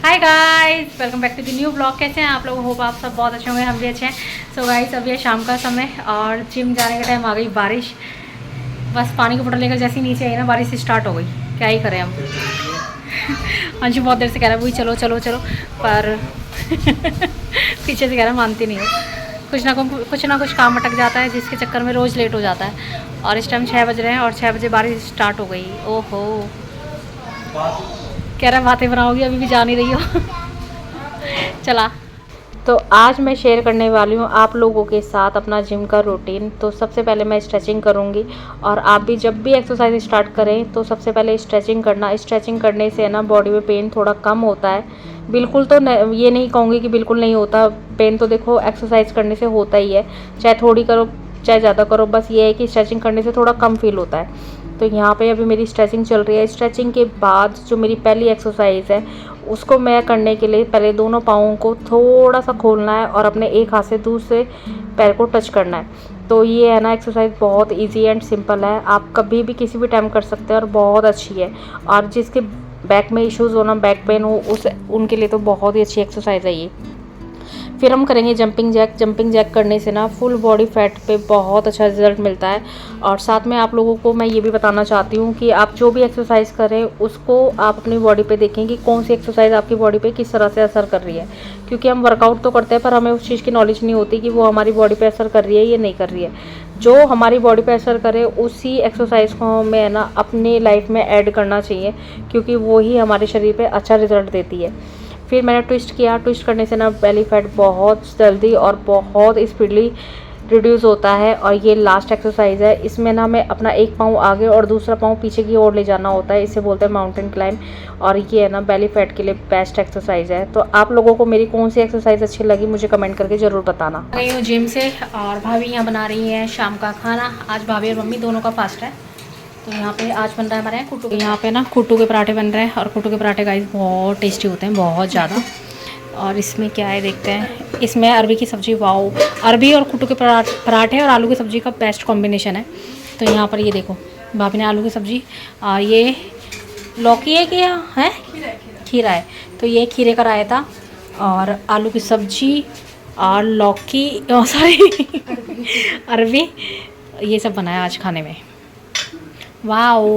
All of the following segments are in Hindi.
Hi guys, welcome back to the new blog. कैसे हैं आप लोग? होप आप सब बहुत अच्छे होंगे, हम भी अच्छे हैं। सो गाइस, अभी है शाम का समय और जिम जाने का टाइम। आ गई बारिश, बस पानी की बोतल लेकर जैसे ही नीचे आई ना बारिश स्टार्ट हो गई। क्या ही करें हम। अंशु बहुत देर से कह रहा है वही चलो चलो चलो, पर पीछे से कह रहा मानती नहीं हो। कुछ ना कुछ काम अटक जाता है जिसके चक्कर में रोज़ लेट हो जाता है। और इस टाइम 6 बज रहे हैं और 6 बजे बारिश स्टार्ट हो गई। ओहो, कह रहा बातें बनाओगी, अभी भी जा नहीं रही हो। चला। तो आज मैं शेयर करने वाली हूँ आप लोगों के साथ अपना जिम का रूटीन। तो सबसे पहले मैं स्ट्रेचिंग करूँगी और आप भी जब भी एक्सरसाइज स्टार्ट करें तो सबसे पहले स्ट्रेचिंग करना। स्ट्रेचिंग करने से ना बॉडी में पेन थोड़ा कम होता है। बिल्कुल तो ये नहीं कहूँगी कि बिल्कुल नहीं होता पेन, तो देखो एक्सरसाइज करने से होता ही है, चाहे थोड़ी करो चाहे ज़्यादा करो, बस ये है कि स्ट्रेचिंग करने से थोड़ा कम फील होता है। तो यहाँ पे अभी मेरी स्ट्रेचिंग चल रही है। स्ट्रेचिंग के बाद जो मेरी पहली एक्सरसाइज है उसको मैं करने के लिए पहले दोनों पाँवों को थोड़ा सा खोलना है और अपने एक हाथ से दूसरे पैर को टच करना है। तो ये है ना एक्सरसाइज बहुत इजी एंड सिंपल है, आप कभी भी किसी भी टाइम कर सकते हैं और बहुत अच्छी है। और जिसके बैक में इश्यूज़ हो ना, बैक पेन हो, उनके लिए तो बहुत ही अच्छी एक्सरसाइज है ये। फिर हम करेंगे जंपिंग जैक। जंपिंग जैक करने से ना फुल बॉडी फैट पे बहुत अच्छा रिजल्ट मिलता है। और साथ में आप लोगों को मैं ये भी बताना चाहती हूँ कि आप जो भी एक्सरसाइज करें उसको आप अपनी बॉडी पे देखें कि कौन सी एक्सरसाइज आपकी बॉडी पे किस तरह से असर कर रही है। क्योंकि हम वर्कआउट तो करते हैं पर हमें उस चीज़ की नॉलेज नहीं होती कि वो हमारी बॉडी पे असर कर रही है या नहीं कर रही है। जो हमारी बॉडी पे असर करे उसी एक्सरसाइज को हमें है ना अपनी लाइफ में ऐड करना चाहिए, क्योंकि वो ही हमारे शरीर पे अच्छा रिजल्ट देती है। फिर मैंने ट्विस्ट किया। ट्विस्ट करने से ना बेली फैट बहुत जल्दी और बहुत स्पीडली रिड्यूस होता है। और ये लास्ट एक्सरसाइज है, इसमें ना हमें अपना एक पाँव आगे और दूसरा पाँव पीछे की ओर ले जाना होता है। इसे बोलते हैं माउंटेन क्लाइंब। और ये है ना बेली फैट के लिए बेस्ट एक्सरसाइज है। तो आप लोगों को मेरी कौन सी एक्सरसाइज अच्छी लगी मुझे कमेंट करके ज़रूर बताना। गई हूँ जिम से और भाभी यहाँ बना रही है शाम का खाना। आज भाभी और मम्मी दोनों का फास्ट है। तो यहाँ पे आज बन रहा है हमारे यहाँ कुट्टू। यहाँ पे ना कुट्टू के पराठे बन रहे हैं और कुट्टू के पराठे गाइस बहुत टेस्टी होते हैं, बहुत ज़्यादा। और इसमें क्या है देखते हैं। इसमें अरबी की सब्ज़ी, वाओ, अरबी और कुट्टू के पराठे और आलू की सब्ज़ी का बेस्ट कॉम्बिनेशन है। तो यहाँ पर ये देखो भाभी ने आलू की सब्ज़ी और ये लौकी है क्या है, खीरा है। तो ये खीरे का रायता और आलू की सब्ज़ी और लौकी, सॉरी अरबी, ये सब बनाया आज खाने में। वाओ।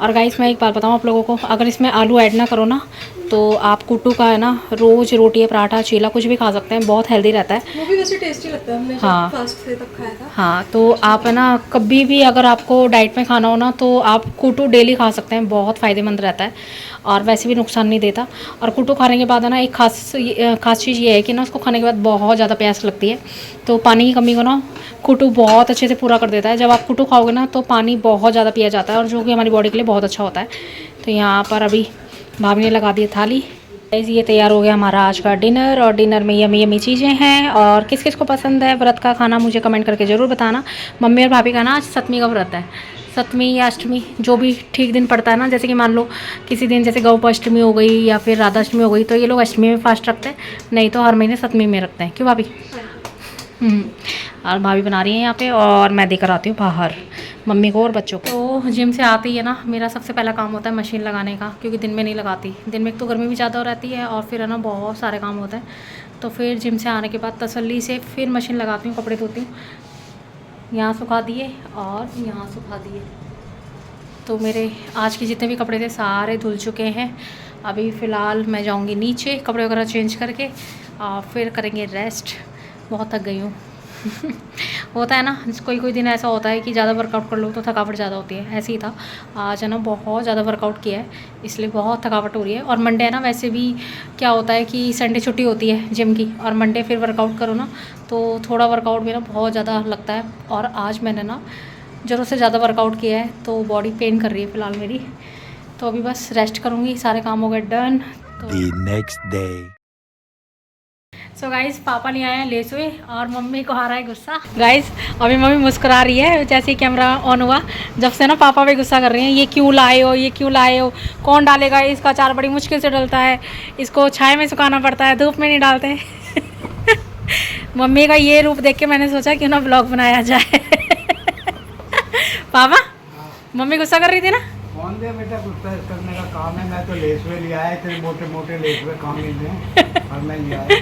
और गाइस मैं एक बात बताऊँ आप लोगों को, अगर इसमें आलू ऐड ना करो ना तो आप कुट्टू का है ना रोज़ रोटी या पराठा चीला कुछ भी खा सकते हैं, बहुत हेल्दी रहता है। वो भी वैसे टेस्टी लगता है, हमने हाँ फास्ट से तब खाया था। हाँ, तो आप है ना कभी भी अगर आपको डाइट में खाना हो ना तो आप कुट्टू डेली खा सकते हैं, बहुत फ़ायदेमंद रहता है और वैसे भी नुकसान नहीं देता। और कुट्टू खाने के बाद है ना एक खास चीज़ ये है कि ना उसको खाने के बाद बहुत ज़्यादा प्यास लगती है। तो पानी की कमी को ना कुट्टू बहुत अच्छे से पूरा कर देता है। जब आप कुट्टू खाओगे ना तो पानी बहुत ज़्यादा पिया जाता है और जो कि हमारी बॉडी के लिए बहुत अच्छा होता है। तो यहाँ पर अभी भाभी ने लगा दी थाली। ये तैयार हो गया हमारा आज का डिनर और डिनर में यमी यमी चीज़ें हैं। और किस किस को पसंद है व्रत का खाना मुझे कमेंट करके ज़रूर बताना। मम्मी और भाभी का ना आज सप्तमी का व्रत है। सप्तमी या अष्टमी जो भी ठीक दिन पड़ता है ना, जैसे कि मान लो किसी दिन जैसे गौ अष्टमी हो गई या फिर राधाष्टमी हो गई तो ये लोग अष्टमी में फास्ट रखते हैं, नहीं तो हर महीने सप्तमी में रखते हैं। क्यों भाभी? और भाभी बना रही हैं यहाँ पे और मैं देकर आती हूँ बाहर मम्मी को और बच्चों को। तो जिम से आते ही है ना मेरा सबसे पहला काम होता है मशीन लगाने का, क्योंकि दिन में नहीं लगाती। दिन में एक तो गर्मी भी ज़्यादा रहती है और फिर है ना बहुत सारे काम होते हैं। तो फिर जिम से आने के बाद तसल्ली से फिर मशीन लगाती हूँ, कपड़े धोती हूँ। यहाँ सुखा दिए और यहाँ सुखा दिए। तो मेरे आज के जितने भी कपड़े थे सारे धुल चुके हैं। अभी फ़िलहाल मैं जाऊँगी नीचे कपड़े वगैरह चेंज करके और फिर करेंगे रेस्ट। बहुत थक गई हूँ। होता है ना कोई दिन ऐसा होता है कि ज़्यादा वर्कआउट कर लो तो थकावट ज़्यादा होती है, ऐसे ही था आज है ना बहुत ज़्यादा वर्कआउट किया है इसलिए बहुत थकावट हो रही है। और मंडे है ना, वैसे भी क्या होता है कि संडे छुट्टी होती है जिम की और मंडे फिर वर्कआउट करो ना तो थोड़ा वर्कआउट भी ना बहुत ज़्यादा लगता है। और आज मैंने ना ज़रूरत से ज़्यादा वर्कआउट किया है तो बॉडी पेन कर रही है फ़िलहाल मेरी। तो अभी बस रेस्ट करूँगी, सारे काम हो गए डन। तो सो गाइस पापा नहीं आए हैं लेस हुए और मम्मी को आ रहा है गुस्सा। गाइस अभी मम्मी मुस्कुरा रही है जैसे ही कैमरा ऑन हुआ, जब से ना पापा भी गुस्सा कर रहे हैं, ये क्यों लाए हो, ये क्यों लाए हो, कौन डालेगा, इसका अचार बड़ी मुश्किल से डलता है, इसको छाया में सुखाना पड़ता है, धूप में नहीं डालते। मम्मी का ये रूप देख के मैंने सोचा क्यों ना ब्लॉग बनाया जाए। पापा मम्मी गुस्सा कर रही थी ना, कौन दे बेटा, कुछ प्रेस करने का काम है। मैं तो लेस में लिया है, इतने मोटे मोटे लेस में काम मिलते हैं और मैं लिया है।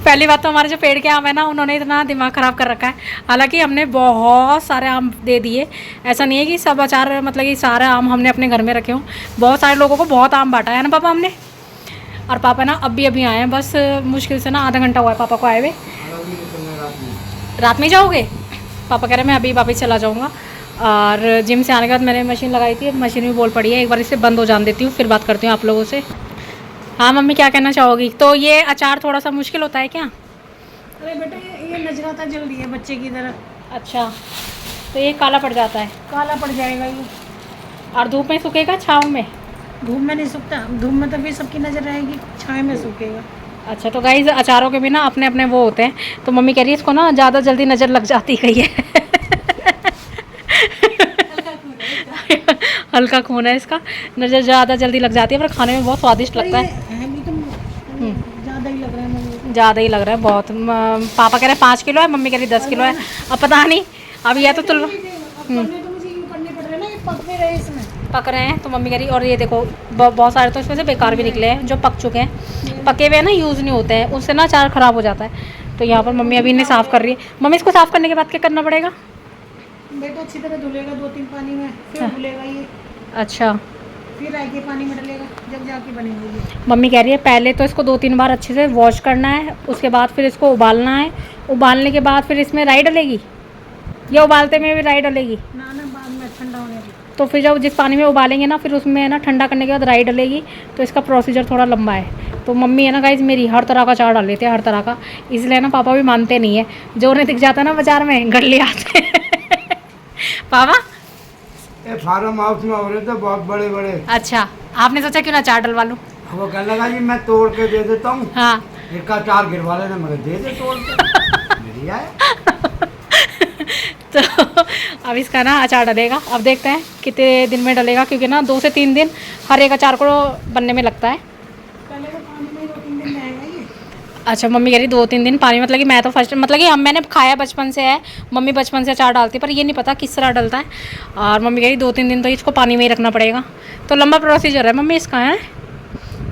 पहली बात तो हमारे जो पेड़ के आम है ना, उन्होंने इतना दिमाग ख़राब कर रखा है। हालांकि हमने बहुत सारे आम दे दिए, ऐसा नहीं है कि सब अचार मतलब कि सारे आम हमने अपने घर में रखे हों। बहुत सारे लोगों को बहुत आम बांटा है ना पापा हमने। और पापा ना अभी आए हैं, बस मुश्किल से ना आधा घंटा हुआ है पापा को आए हुए। रात में जाओगे? पापा कह रहे हैं मैं अभी वापस चला जाऊँगा। और जिम से आने के बाद मैंने मशीन लगाई थी, मशीन भी बोल पड़ी है, एक बार इसे बंद हो जाने देती हूँ, फिर बात करती हूँ आप लोगों से। हाँ मम्मी, क्या कहना चाहोगी? तो ये अचार थोड़ा सा मुश्किल होता है क्या? अरे बेटा ये नजर आता जल्दी है बच्चे की तरह। अच्छा, तो ये काला पड़ जाता है? काला पड़ जाएगा ये। और धूप में सूखेगा छाँव में? धूप में नहीं सूखता, धूप में तो फिर सबकी नजर रहेगी, छाए में सूखेगा। अच्छा, तो गाइस अचारों के भी ना अपने अपने वो होते हैं। तो मम्मी कह रही है इसको ना ज़्यादा जल्दी नज़र लग जाती गई है। हल्का खून है इसका, नज़र ज़्यादा जल्दी लग जाती है, पर खाने में बहुत स्वादिष्ट लगता है। भी तो ज़्यादा ही लग रहा है मम्मी। ज़्यादा ही लग रहा है बहुत। पापा कह रहे हैं 5 किलो है, मम्मी कह रही 10 किलो है। अब पता नहीं, अब यह तो तुल करने तो मुझे यूँ करने पड़ रहे हैं ना, ये पक भी रहे इसमें। पक रहे हैं तो मम्मी कह रही। और ये देखो बहुत सारे तो इसमें से बेकार भी निकले हैं, जो पक चुके हैं। पके हुए ना यूज़ नहीं होते हैं, उससे ना अचार ख़राब हो जाता है। तो यहाँ पर मम्मी अभी इन्हें साफ़ कर रही है। मम्मी इसको साफ़ करने के बाद क्या करना पड़ेगा? बेटा अच्छी तरह धुलेगा 2-3 पानी में, फिर धुलेगा ये, अच्छा, फिर राई के पानी में डलेगा, जब जाके बनेगी ये। मम्मी कह रही है पहले तो इसको 2-3 बार अच्छे से वॉश करना है, उसके बाद फिर इसको उबालना है। उबालने के बाद फिर इसमें राई डलेगी, या उबालते में भी राई डलेगी? ना बाद में ठंडा होने दो। तो फिर जब जिस पानी में उबालेंगे ना, फिर उसमें ना ठंडा करने के बाद राई डलेगी। तो इसका प्रोसीजर थोड़ा लंबा है। तो मम्मी है ना गाइज मेरी हर तरह का अचार डाल लेते हैं, हर तरह का। इसलिए ना पापा भी मानते नहीं है, जो उन्हें दिख जाता है ना बाजार में घर ले आते हैं। पापा ये फार्म हाउस में हो रहे थे बहुत बड़े बड़े। अच्छा, आपने सोचा क्यों ना अचार डलवा लूँ? वो कहने लगा जी मैं तोड़ के दे देता हूँ। हाँ, एक का 4 गिरवा लेना, मगर दे दे तोड़ के। मेरी आए। तो अब इसका ना अचार डलेगा। अब देखते हैं कितने दिन में डलेगा, क्योंकि ना 2 से 3 दिन हर एक अचार को बनने में लगता है। पहले तो पानी में 2-3 दिन रहेगा ये। अच्छा, मम्मी कह रही 2-3 दिन पानी, मतलब कि मैं तो फर्स्ट मतलब कि हम मैंने खाया बचपन से है, मम्मी बचपन से अचार डालती है, पर ये नहीं पता किस तरह डलता है। और मम्मी कह रही 2-3 दिन तो इसको पानी में ही रखना पड़ेगा। तो लंबा प्रोसीजर है मम्मी इसका, है?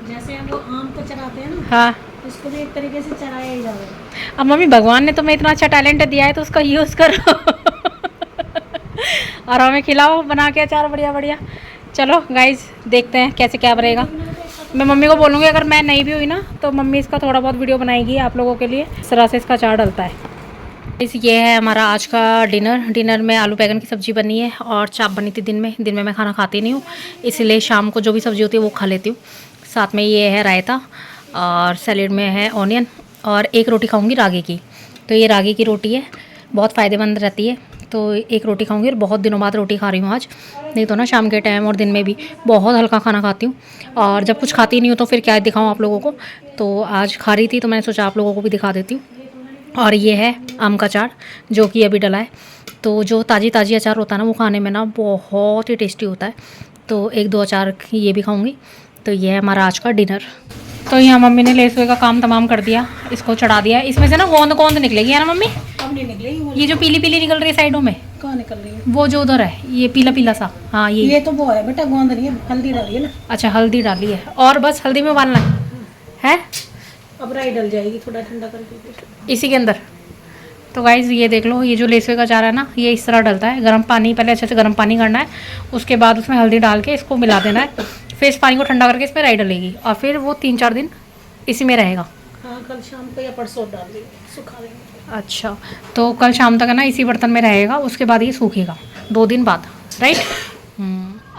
जैसे हम वो आम को चराते हैं ना, हाँ। इसको भी एक तरीके से चराया ही जाएगा। अब मम्मी भगवान ने तुम्हें इतना अच्छा टैलेंट दिया है तो उसका यूज़ करो। और हमें खिलाओ बना के अचार बढ़िया बढ़िया। चलो गाइज देखते हैं कैसे क्या बनेगा। मैं मम्मी को बोलूँगी अगर मैं नहीं भी हुई ना, तो मम्मी इसका थोड़ा बहुत वीडियो बनाएगी आप लोगों के लिए, इस तरह से इसका अचार डलता है। ये है हमारा आज का डिनर में आलू बैंगन की सब्ज़ी बनी है और चाप बनी थी। दिन में मैं खाना खाती नहीं हूँ, इसलिए शाम को जो भी सब्ज़ी होती है वो खा लेती हूँ। साथ में ये है रायता और सैलेड में है ऑनियन, और एक रोटी खाऊंगी रागी की। तो ये रागी की रोटी है, बहुत फ़ायदेमंद रहती है। तो एक रोटी खाऊंगी और बहुत दिनों बाद रोटी खा रही हूँ आज, नहीं तो ना शाम के टाइम और दिन में भी बहुत हल्का खाना खाती हूँ। और जब कुछ खाती नहीं हूँ तो फिर क्या दिखाऊँ आप लोगों को। तो आज खा रही थी तो मैंने सोचा आप लोगों को भी दिखा देती हूँ। और ये है आम का अचार जो कि अभी डला है। तो जो ताज़ी अचार होता है ना, वो खाने में ना बहुत ही टेस्टी होता है। तो 1-2 अचार ये भी खाऊंगी। तो ये है हमारा आज का डिनर। तो यहाँ मम्मी ने लेसवे का काम तमाम कर दिया, इसको चढ़ा दिया। इसमें से ना गोंद निकलेगी, है ना मम्मी? अब नहीं निकलेगी वो। ये जो पीली पीली निकल रही है साइडों में, कहाँ निकल रही है? वो जो उधर है ये पीला पीला सा। हाँ ये तो वो है बेटा, गोंद नहीं है, हल्दी डाली है ना। अच्छा, हल्दी डाली है और बस हल्दी में उबालना है। अब राई डल जाएगी थोड़ा ठंडा करके इसी के अंदर। तो गाइज़ ये देख लो, ये जो लेसवे का अचार है ना, ये इस तरह डलता है। गर्म पानी, पहले अच्छे से गर्म पानी करना है, उसके बाद उसमें हल्दी डाल के इसको मिला देना है। फिर इस पानी को ठंडा करके इसमें राई डलेगी और फिर वो 3-4 दिन इसी में रहेगा। हाँ, कल शाम को या परसों डाल देंगे, सुखा देंगे। अच्छा, तो कल शाम तक है ना इसी बर्तन में रहेगा, उसके बाद ये सूखेगा 2 दिन बाद, राइट?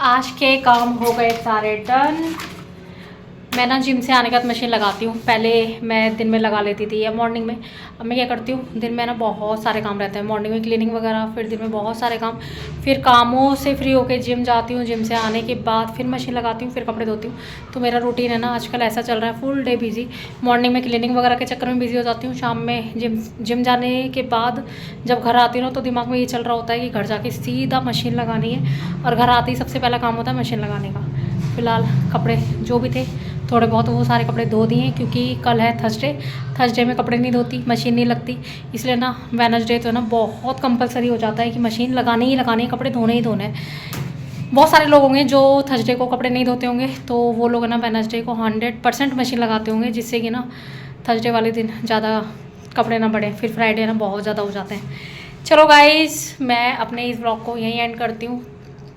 आज के काम हो गए सारे डन। मैं ना जिम से आने के बाद मशीन लगाती हूँ। पहले मैं दिन में लगा लेती थी या मॉर्निंग में। अब मैं क्या करती हूँ, दिन में ना बहुत सारे काम रहते हैं, मॉर्निंग में क्लीनिंग वगैरह, फिर दिन में बहुत सारे काम, फिर कामों से फ्री होकर जिम जाती हूँ। जिम से आने के बाद फिर मशीन लगाती हूँ, फिर कपड़े धोती हूँ। तो मेरा रूटीन है ना आजकल ऐसा चल रहा है, फुल डे बिजी। मॉर्निंग में क्लीनिंग वगैरह के चक्कर में बिजी हो जाती हूँ, शाम में जिम जाने के बाद जब घर आती हूँ तो दिमाग में ये चल रहा होता है कि घर जाके सीधा मशीन लगानी है, और घर आते ही सबसे पहला काम होता है मशीन लगाने का। फ़िलहाल कपड़े जो भी थे थोड़े बहुत वो सारे कपड़े धो दिए, क्योंकि कल है थर्सडे में कपड़े नहीं धोती, मशीन नहीं लगती। इसलिए ना वेडनेसडे तो ना बहुत कंपलसरी हो जाता है कि मशीन लगानी ही लगानी है, कपड़े धोने ही धोने हैं। बहुत सारे लोग होंगे जो थर्सडे को कपड़े नहीं धोते होंगे, तो वो लोग है ना वेडनेसडे को 100% मशीन लगाते होंगे, जिससे कि ना थर्सडे वाले दिन ज़्यादा कपड़े ना बढ़े, फिर फ्राइडे ना बहुत ज़्यादा हो जाते हैं। चलो गाइस, मैं अपने इस ब्लॉग को यहीं एंड करती हूँ।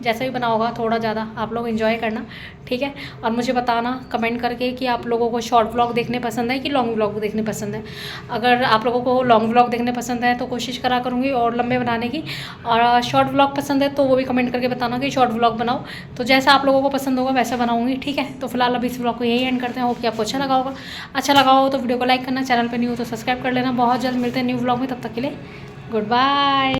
जैसा भी बना होगा थोड़ा ज़्यादा आप लोग एंजॉय करना, ठीक है। और मुझे बताना कमेंट करके कि आप लोगों को शॉर्ट व्लॉग देखने पसंद है कि लॉन्ग व्लॉग देखने पसंद है। अगर आप लोगों को लॉन्ग व्लॉग देखने पसंद है तो कोशिश करा करूँगी और लंबे बनाने की, और शॉर्ट व्लॉग पसंद है तो वो भी कमेंट करके बताना कि शॉर्ट व्लॉग बनाओ। तो जैसा आप लोगों को पसंद होगा वैसा बनाऊँगी, ठीक है। तो फिलहाल अभी इस व्लॉग को यही एंड करते हैं। होप कि आपको अच्छा लगा होगा। अच्छा लगा हो तो वीडियो को लाइक करना, चैनल पर न्यू हो तो सब्सक्राइब कर लेना। बहुत जल्द मिलते हैं न्यू व्लॉग में, तब तक के लिए गुड बाय।